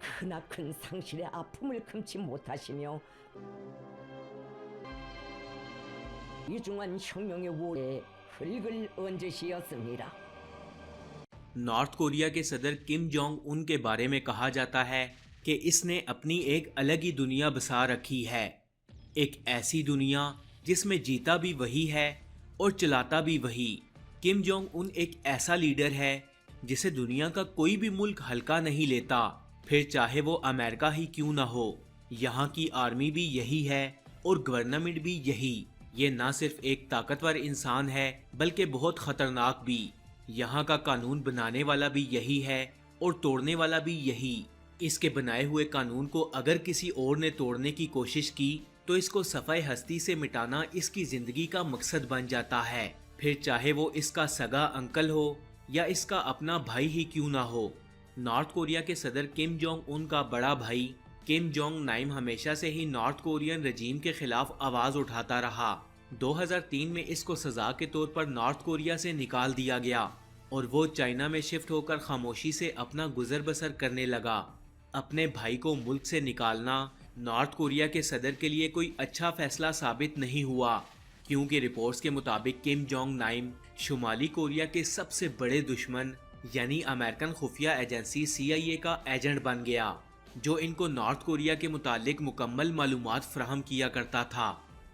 크나큰 상실의 아픔을 금치 못하시며 이중한 혁명의 월에 흙을 얹으시었습니다. North Korea के सदर Kim Jong Un के बारे में कहा जाता है कि इसने अपनी एक अलग ही दुनिया बसा रखी है, एक ऐसी दुनिया जिसमें जीता भी वही है और चलाता भी वही। किम जोंग उन एक ऐसा लीडर है जिसे दुनिया का कोई भी मुल्क हल्का नहीं लेता, फिर चाहे वो अमेरिका ही क्यों ना हो। यहाँ की आर्मी भी यही है और गवर्नमेंट भी यही। ये ना सिर्फ एक ताकतवर इंसान है बल्कि बहुत खतरनाक भी। यहाँ का कानून बनाने वाला भी यही है और तोड़ने वाला भी यही। इसके बनाए हुए कानून को अगर किसी और ने तोड़ने की कोशिश की तो इसको सफाई हस्ती से मिटाना इसकी जिंदगी का मकसद बन जाता है, फिर चाहे वो इसका सगा अंकल हो या इसका अपना भाई ही क्यों ना हो। नॉर्थ कोरिया के सदर किम जोंग उन का बड़ा भाई किम जोंग नाइम हमेशा से ही नॉर्थ कोरियन रजीम के खिलाफ आवाज उठाता रहा। 2003 में इसको सजा के तौर पर नॉर्थ कोरिया से निकाल दिया गया और वो चाइना में शिफ्ट होकर खामोशी से अपना गुजर बसर करने लगा। अपने भाई को मुल्क से निकालना नॉर्थ कोरिया के सदर के लिए कोई अच्छा फैसला साबित नहीं हुआ, क्योंकि रिपोर्ट्स के मुताबिक किम जोंग नाइम शुमाली कोरिया के सबसे बड़े दुश्मन यानी अमेरिकन खुफिया एजेंसी CIA का एजेंट बन गया, जो इनको नॉर्थ कोरिया के मुतालिक मुकम्मल मालूमात फराहम किया करता था।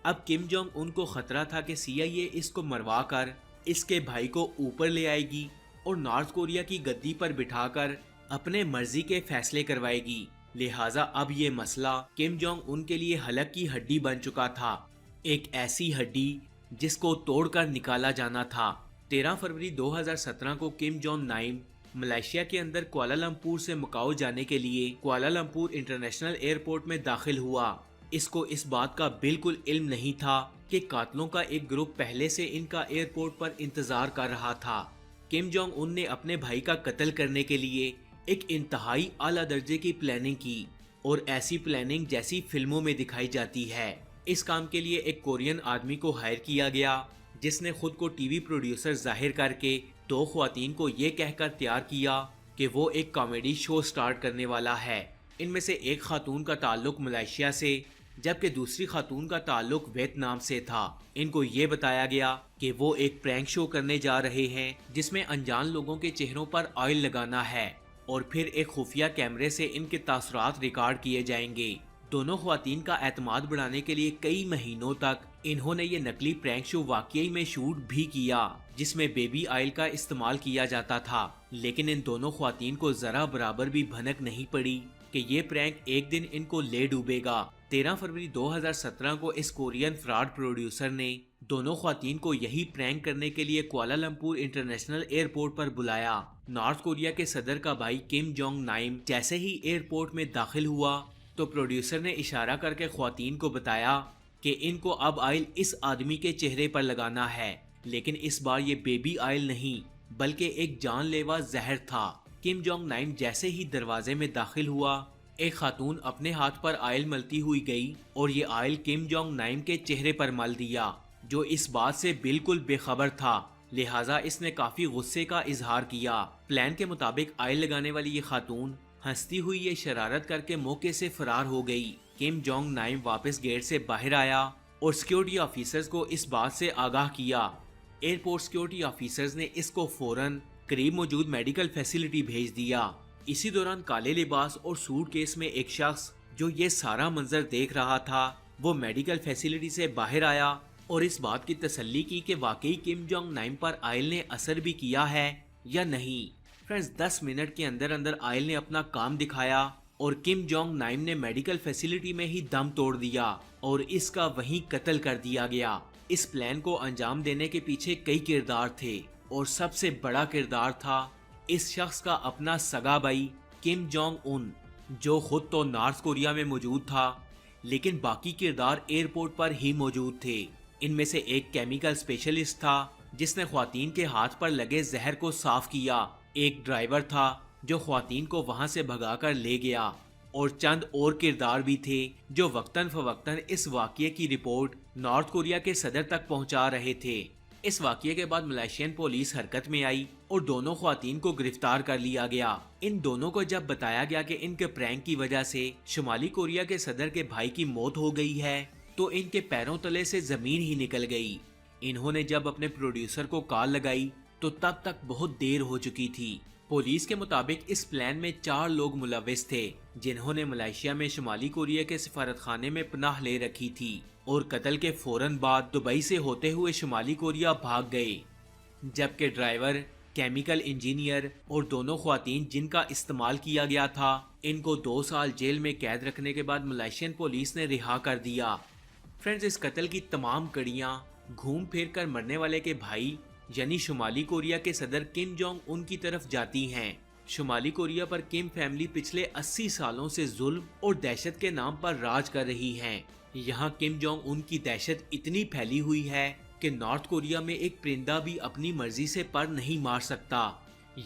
अब किम जोंग उनको खतरा था कि CIA इसको मरवा कर इसके भाई को ऊपर ले आएगी और नॉर्थ कोरिया की गद्दी पर बिठाकर अपने मर्जी के फैसले करवाएगी। लिहाजा अब ये मसला किम जोंग उन के लिए हलक की हड्डी बन चुका था, एक ऐसी हड्डी जिसको तोड़कर निकाला जाना था। 13 फरवरी 2017 को किम जोंग नाइम मलेशिया के अंदर कुआलालंपुर से मकाओ जाने के लिए कुआलालंपुर इंटरनेशनल एयरपोर्ट में दाखिल हुआ। इसको इस बात का बिल्कुल इल्म नहीं था कि कातलों का एक ग्रुप पहले से इनका एयरपोर्ट पर इंतजार कर रहा था। किम जोंग उन ने अपने भाई का कत्ल करने के लिए एक इंतहाई आला दर्जे की प्लानिंग की और ऐसी प्लानिंग जैसी फिल्मों में दिखाई जाती है। इस काम के लिए एक कोरियन आदमी को हायर किया गया जिसने खुद को टीवी प्रोड्यूसर जाहिर करके 2 ख्वातीन को ये कहकर तैयार किया कि वो एक कॉमेडी शो स्टार्ट करने वाला है। इनमें से एक खातून का ताल्लुक मलेशिया से जबकि दूसरी खातून का ताल्लुक वियतनाम से था। इनको ये बताया गया कि वो एक प्रैंक शो करने जा रहे हैं जिसमें अनजान लोगों के चेहरों पर ऑयल लगाना है और फिर एक खुफिया कैमरे से इनके तासुरात रिकॉर्ड किए जाएंगे। दोनों ख्वातीन का एतमाद बढ़ाने के लिए कई महीनों तक इन्होंने ये नकली प्रैंक शो वाकई में शूट भी किया जिसमें बेबी ऑयल का इस्तेमाल किया जाता था, लेकिन इन दोनों ख्वातीन को जरा बराबर भी भनक नहीं पड़ी कि ये प्रैंक एक दिन इनको ले डूबेगा। 13 फरवरी 2017 को इस कोरियन फ्रॉड प्रोड्यूसर ने दोनों ख्वातीन को यही प्रैंक करने के लिए कुआलालंपुर इंटरनेशनल एयरपोर्ट पर बुलाया। नॉर्थ कोरिया के सदर का भाई किम जोंग नाइम जैसे ही एयरपोर्ट में दाखिल हुआ तो प्रोड्यूसर ने इशारा करके ख्वातीन को बताया कि इनको अब ऑयल इस आदमी के चेहरे पर लगाना है, लेकिन इस बार ये बेबी ऑयल नहीं बल्कि एक जानलेवा जहर था। किम जोंग नाइम जैसे ही दरवाजे में दाखिल हुआ, एक खातून अपने हाथ पर ऑयल मलती हुई गई और ये ऑयल किम जोंग नाइम के चेहरे पर मल दिया, जो इस बात से बिल्कुल बेखबर था। लिहाजा इसने काफी गुस्से का इजहार किया। प्लान के मुताबिक ऑयल लगाने वाली ये खातून हंसती हुई ये शरारत करके मौके से फरार हो गई। किम जोंग नाइम वापस गेट से बाहर आया और सिक्योरिटी ऑफिसर्स को इस बात से आगाह किया। एयरपोर्ट सिक्योरिटी ऑफिसर्स ने इसको फौरन करीब मौजूद मेडिकल फैसिलिटी भेज दिया। इसी दौरान काले लिबास और सूटकेस में एक शख्स जो ये सारा मंजर देख रहा था वो मेडिकल फैसिलिटी से बाहर आया और इस बात की तसल्ली की कि वाकई किम जोंग नाइम पर ऑयल ने असर भी किया है या नहीं। फ्रेंड्स, 10 मिनट के अंदर अंदर ऑयल ने अपना काम दिखाया और किम जोंग नाइम ने मेडिकल फैसिलिटी में ही दम तोड़ दिया और इसका वहीं कत्ल कर दिया गया। इस प्लान को अंजाम देने के पीछे कई किरदार थे और सबसे बड़ा किरदार था इस शख्स का अपना सगा भाई किम जोंग उन, जो खुद तो नॉर्थ कोरिया में मौजूद था लेकिन बाकी किरदार एयरपोर्ट पर ही मौजूद थे। इनमें से एक केमिकल स्पेशलिस्ट था जिसने ख्वातीन के हाथ पर लगे जहर को साफ किया, एक ड्राइवर था जो ख्वातीन को वहां से भगाकर ले गया और चंद और किरदार भी थे जो वक्तन फवक्तन इस वाकये की रिपोर्ट नॉर्थ कोरिया के सदर तक पहुंचा रहे थे। इस वाकये के बाद मलेशियन पुलिस हरकत में आई और दोनों ख्वातीन को गिरफ्तार कर लिया गया। इन दोनों को जब बताया गया कि इनके प्रैंक की वजह से शुमाली कोरिया के सदर के भाई की मौत हो गई है, तो इनके पैरों तले से जमीन ही निकल गई। इन्होंने जब अपने प्रोड्यूसर को कॉल लगाई तो तब तक बहुत देर हो चुकी थी। पुलिस के मुताबिक इस प्लान में 4 लोग मुलविस थे, जिन्होंने मलेशिया में शुमाली कोरिया के सिफारतखाने में पनाह ले रखी थी और कत्ल के फौरन बाद दुबई से होते हुए शुमाली कोरिया भाग गए। जबकि ड्राइवर, केमिकल इंजीनियर और दोनों ख्वातीन जिनका इस्तेमाल किया गया था, इनको 2 साल जेल में कैद रखने के बाद मलेशियन पुलिस ने रिहा कर दिया। फ्रेंड्स, इस कत्ल की तमाम कड़ियां घूम फिर कर मरने वाले के भाई यानी शुमाली कोरिया के सदर किम जोंग उन की तरफ जाती हैं। शुमाली कोरिया पर किम फैमिली पिछले 80 सालों से जुल्म और दहशत के नाम पर राज कर रही हैं। यहाँ किम जोंग उन की दहशत इतनी फैली हुई है कि नॉर्थ कोरिया में एक परिंदा भी अपनी मर्जी से पर नहीं मार सकता।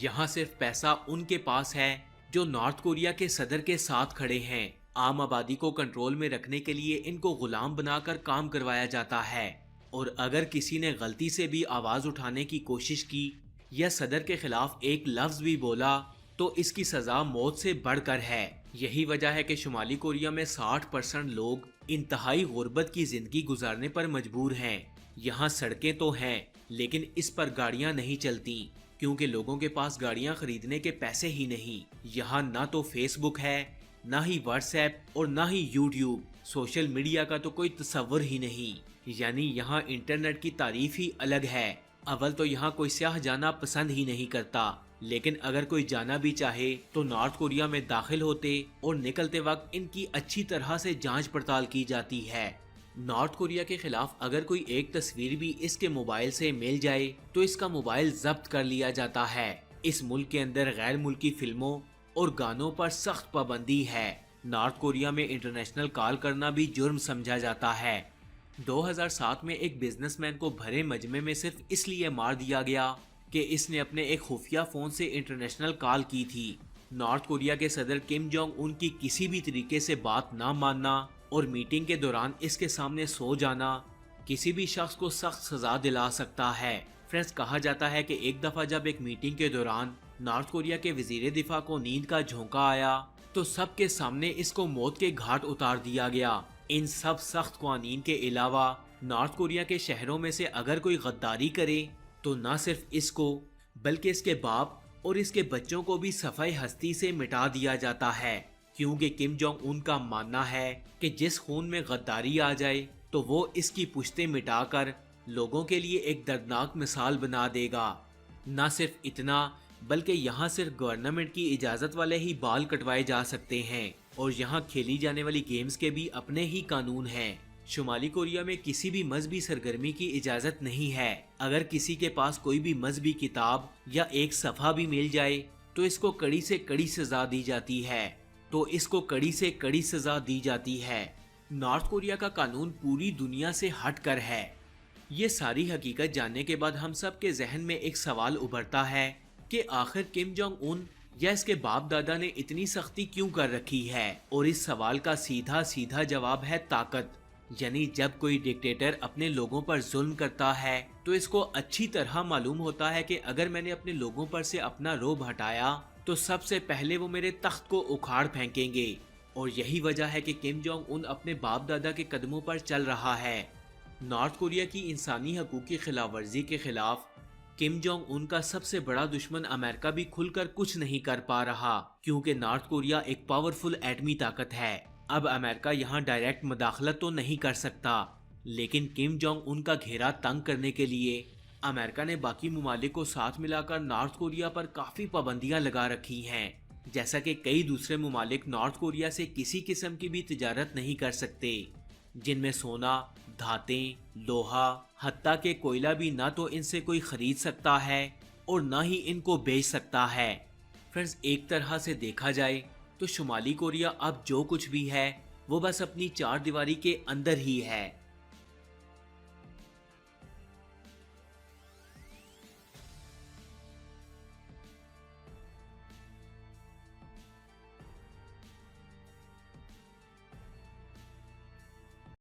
यहाँ सिर्फ पैसा उनके पास है जो नॉर्थ कोरिया के सदर के साथ खड़े हैं। आम आबादी को कंट्रोल में रखने के लिए इनको गुलाम बनाकर काम करवाया जाता है, और अगर किसी ने गलती से भी आवाज उठाने की कोशिश की या सदर के खिलाफ एक लफ्ज भी बोला तो इसकी सजा मौत से बढ़कर है। यही वजह है कि शुमाली कोरिया में 60% लोग इंतहाई गुर्बत की जिंदगी गुजारने पर मजबूर हैं। यहाँ सड़कें तो हैं लेकिन इस पर गाड़ियाँ नहीं चलती, क्योंकि लोगों के पास गाड़ियाँ खरीदने के पैसे ही नहीं। यहाँ ना तो फेसबुक है, ना ही व्हाट्सएप और ना ही यूट्यूब। सोशल मीडिया का तो कोई तस्वर ही नहीं। यानी यहाँ इंटरनेट की तारीफ ही अलग है। अव्वल तो यहाँ कोई सयाह जाना पसंद ही नहीं करता, लेकिन अगर कोई जाना भी चाहे तो नॉर्थ कोरिया में दाखिल होते और निकलते वक्त इनकी अच्छी तरह से जांच पड़ताल की जाती है। नॉर्थ कोरिया के खिलाफ अगर कोई एक तस्वीर भी इसके मोबाइल से मिल जाए तो इसका मोबाइल जब्त कर लिया जाता है। इस मुल्क के अंदर गैर मुल्की फिल्मों और गानों पर सख्त पाबंदी है। नॉर्थ कोरिया में इंटरनेशनल कॉल करना भी जुर्म समझा जाता है। 2007 में एक बिजनेसमैन को भरे मजमे में सिर्फ इसलिए मार दिया गया कि इसने अपने एक खुफिया फोन से इंटरनेशनल कॉल की थी। नॉर्थ कोरिया के सदर किम जोंग उन की किसी भी तरीके से बात ना मानना और मीटिंग के दौरान इसके सामने सो जाना किसी भी शख्स को सख्त सजा दिला सकता है। फ्रेंड्स, कहा जाता है कि एक दफा जब एक मीटिंग के दौरान नॉर्थ कोरिया के वजीर दिफा को नींद का झोंका आया तो सबके सामने इसको मौत के घाट उतार दिया गया। इन सब सख्त कानून के अलावा नॉर्थ कोरिया के शहरों में से अगर कोई गद्दारी करे तो न सिर्फ इसको बल्कि इसके बाप और इसके बच्चों को भी सफाई हस्ती से मिटा दिया जाता है, क्योंकि किम जोंग उन का मानना है कि जिस खून में गद्दारी आ जाए तो वो इसकी पुश्तें मिटाकर लोगों के लिए एक दर्दनाक मिसाल बना देगा। न सिर्फ इतना बल्कि यहाँ सिर्फ गवर्नमेंट की इजाज़त वाले ही बाल कटवाए जा सकते हैं और यहाँ खेली जाने वाली गेम्स के भी अपने ही कानून हैं। शुमाली कोरिया में किसी भी मजहबी सरगर्मी की इजाज़त नहीं है। अगर किसी के पास कोई भी मजहबी किताब या एक सफ़ा भी मिल जाए तो इसको कड़ी से कड़ी सज़ा दी जाती है। नॉर्थ कोरिया का कानून पूरी दुनिया से हट कर है। ये सारी हकीकत जानने के बाद हम सब के जहन में एक सवाल उभरता है कि आखिर किम जोंग उन या इसके बाप दादा ने इतनी सख्ती क्यों कर रखी है। और इस सवाल का सीधा सीधा जवाब है ताकत। यानी जब कोई डिक्टेटर अपने लोगों पर जुल्म करता है तो इसको अच्छी तरह मालूम होता है कि अगर मैंने अपने लोगों पर से अपना रोब हटाया तो सबसे पहले वो मेरे तख्त को उखाड़ फेंकेंगे। और यही वजह है कि किम जोंग उन अपने बाप दादा के कदमों पर चल रहा है। नॉर्थ कोरिया की इंसानी हकूक की खिलाफ वर्जी के खिलाफ किम जोंग उन का सबसे बड़ा दुश्मन अमेरिका भी खुलकर कुछ नहीं कर पा रहा, क्योंकि नॉर्थ कोरिया एक पावरफुल एटमी ताकत है। अब अमेरिका यहाँ डायरेक्ट मुदाखलत तो नहीं कर सकता, लेकिन किम जोंग उन का घेरा तंग करने के लिए अमेरिका ने बाकी ममालिक को साथ मिलाकर नॉर्थ कोरिया पर काफी पाबंदियां लगा रखी हैं। जैसा कि कई दूसरे ममालिक नॉर्थ कोरिया से किसी किस्म की भी तिजारत नहीं कर सकते, जिनमें सोना, धातें, लोहा, हत्ता के कोयला भी ना तो इनसे कोई खरीद सकता है और ना ही इनको बेच सकता है। फ्रेंड्स, एक तरह से देखा जाए तो शुमाली कोरिया अब जो कुछ भी है वो बस अपनी चार दीवारी के अंदर ही है।